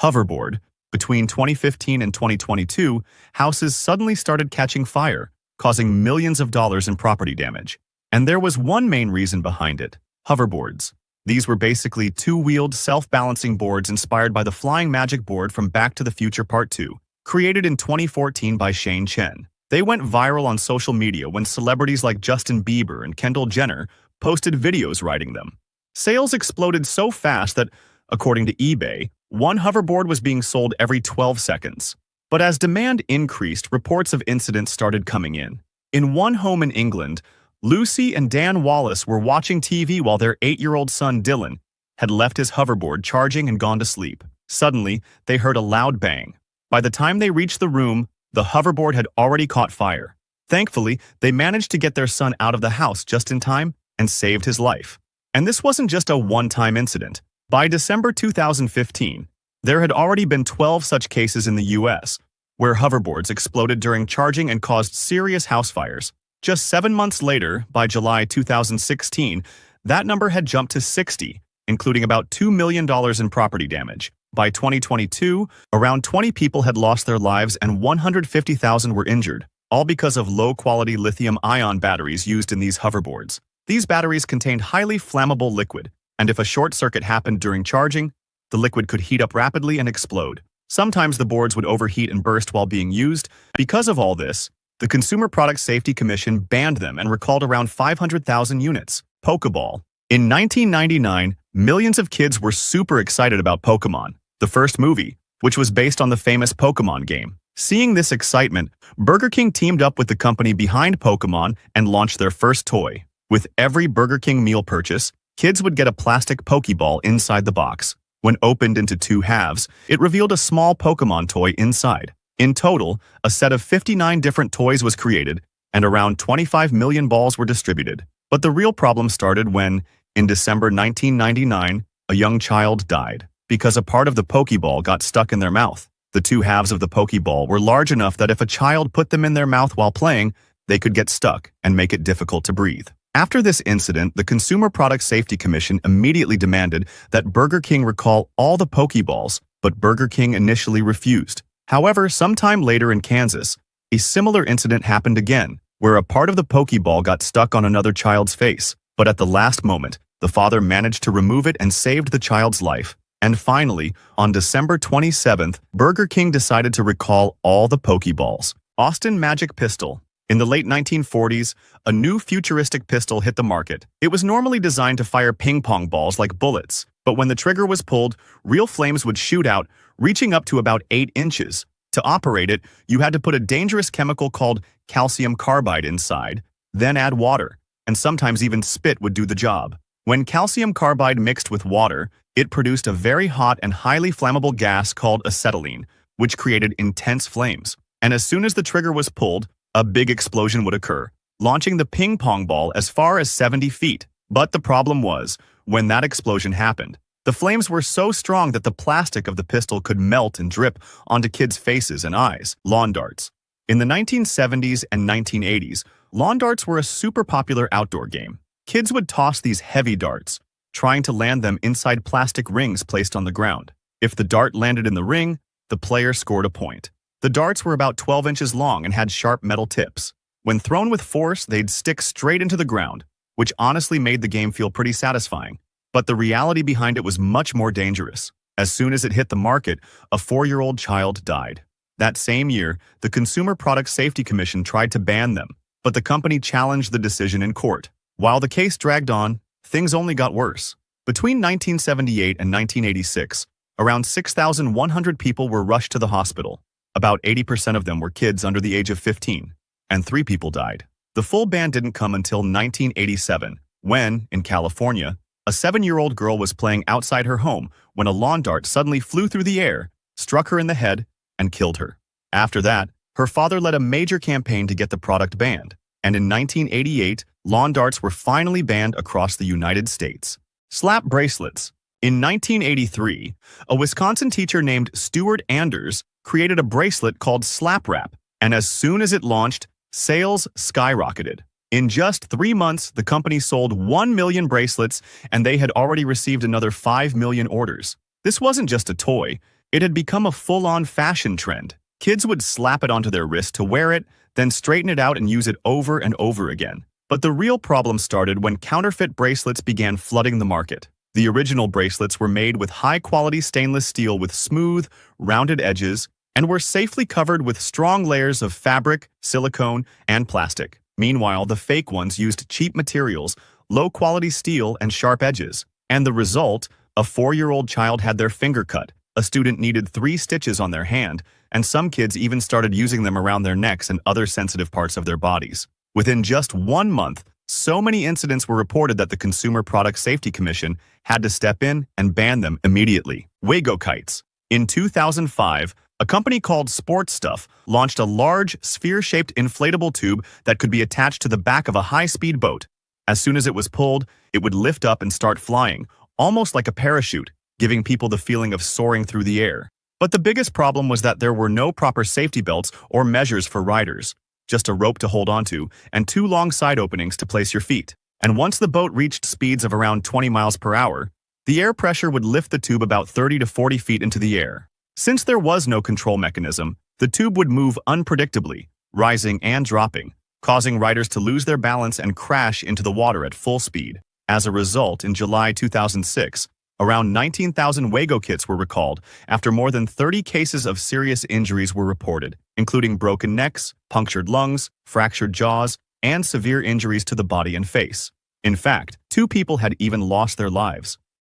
Hoverboard. Between 2015 and 2022, houses suddenly started catching fire, causing millions of dollars in property damage. And there was one main reason behind it: hoverboards. These were basically two-wheeled, self-balancing boards inspired by the flying magic board from Back to the Future Part 2, created in 2014 by Shane Chen. They went viral on social media when celebrities like Justin Bieber and Kendall Jenner posted videos riding them. Sales exploded so fast that, according to eBay, one hoverboard was being sold every 12 seconds. But as demand increased, reports of incidents started coming in. In one home in England, Lucy and Dan Wallace were watching TV while their 8-year-old son Dylan had left his hoverboard charging and gone to sleep. Suddenly, they heard a loud bang. By the time they reached the room, the hoverboard had already caught fire. Thankfully, they managed to get their son out of the house just in time and saved his life. And this wasn't just a one-time incident. By December 2015, there had already been 12 such cases in the US, where hoverboards exploded during charging and caused serious house fires. Just 7 months later, by July 2016, that number had jumped to 60, including about $2 million in property damage. By 2022, around 20 people had lost their lives and 150,000 were injured, all because of low-quality lithium-ion batteries used in these hoverboards. These batteries contained highly flammable liquid, and if a short circuit happened during charging, the liquid could heat up rapidly and explode. Sometimes the boards would overheat and burst while being used. Because of all this, the Consumer Product Safety Commission banned them and recalled around 500,000 units. Pokeball. In 1999, millions of kids were super excited about Pokemon, the first movie, which was based on the famous Pokemon game. Seeing this excitement, Burger King teamed up with the company behind Pokemon and launched their first toy. With every Burger King meal purchase, kids would get a plastic Pokeball inside the box. When opened into two halves, it revealed a small Pokemon toy inside. In total, a set of 59 different toys was created, and around 25 million balls were distributed. But the real problem started when, in December 1999, a young child died because a part of the Pokeball got stuck in their mouth. The two halves of the Pokeball were large enough that if a child put them in their mouth while playing, they could get stuck and make it difficult to breathe. After this incident, the Consumer Product Safety Commission immediately demanded that Burger King recall all the Pokeballs, but Burger King initially refused. However, sometime later in Kansas, a similar incident happened again, where a part of the Pokeball got stuck on another child's face, but at the last moment, the father managed to remove it and saved the child's life. And finally, on December 27th, Burger King decided to recall all the Pokeballs. Austin Magic Pistol. In the late 1940s, a new futuristic pistol hit the market. It was normally designed to fire ping-pong balls like bullets, but when the trigger was pulled, real flames would shoot out, reaching up to about 8 inches. To operate it, you had to put a dangerous chemical called calcium carbide inside, then add water, and sometimes even spit would do the job. When calcium carbide mixed with water, it produced a very hot and highly flammable gas called acetylene, which created intense flames. And as soon as the trigger was pulled, a big explosion would occur, launching the ping-pong ball as far as 70 feet. But the problem was, when that explosion happened, the flames were so strong that the plastic of the pistol could melt and drip onto kids' faces and eyes. Lawn darts. In the 1970s and 1980s, lawn darts were a super popular outdoor game. Kids would toss these heavy darts, trying to land them inside plastic rings placed on the ground. If the dart landed in the ring, the player scored a point. The darts were about 12 inches long and had sharp metal tips. When thrown with force, they'd stick straight into the ground, which honestly made the game feel pretty satisfying. But the reality behind it was much more dangerous. As soon as it hit the market, a 4-year-old child died. That same year, the Consumer Product Safety Commission tried to ban them, but the company challenged the decision in court. While the case dragged on, things only got worse. Between 1978 and 1986, around 6,100 people were rushed to the hospital. About 80% of them were kids under the age of 15, and 3 people died. The full ban didn't come until 1987, when, in California, a 7-year-old girl was playing outside her home when a lawn dart suddenly flew through the air, struck her in the head, and killed her. After that, her father led a major campaign to get the product banned, and in 1988, lawn darts were finally banned across the United States. Slap bracelets. In 1983, a Wisconsin teacher named Stuart Anders created a bracelet called Slap Wrap, and as soon as it launched, sales skyrocketed. In just 3 months, the company sold 1 million bracelets, and they had already received another 5 million orders. This wasn't just a toy, It had become a full-on fashion trend. Kids would slap it onto their wrist to wear it, then straighten it out and use it over and over again. But the real problem started when counterfeit bracelets began flooding the market. The original bracelets were made with high-quality stainless steel with smooth, rounded edges, and were safely covered with strong layers of fabric, silicone, and plastic. Meanwhile, the fake ones used cheap materials, low-quality steel, and sharp edges. And the result, a 4-year-old child had their finger cut, a student needed 3 stitches on their hand, and some kids even started using them around their necks and other sensitive parts of their bodies. Within just 1 month, so many incidents were reported that the Consumer Product Safety Commission had to step in and ban them immediately. Wego Kites. In 2005, a company called Sport Stuff launched a large, sphere-shaped inflatable tube that could be attached to the back of a high-speed boat. As soon as it was pulled, it would lift up and start flying, almost like a parachute, giving people the feeling of soaring through the air. But the biggest problem was that there were no proper safety belts or measures for riders. Just a rope to hold onto, and 2 long side openings to place your feet. And once the boat reached speeds of around 20 miles per hour, the air pressure would lift the tube about 30 to 40 feet into the air. Since there was no control mechanism, the tube would move unpredictably, rising and dropping, causing riders to lose their balance and crash into the water at full speed. As a result, in July 2006, around 19,000 Wego kits were recalled after more than 30 cases of serious injuries were reported, including broken necks, punctured lungs, fractured jaws, and severe injuries to the body and face. In fact, 2 people had even lost their lives.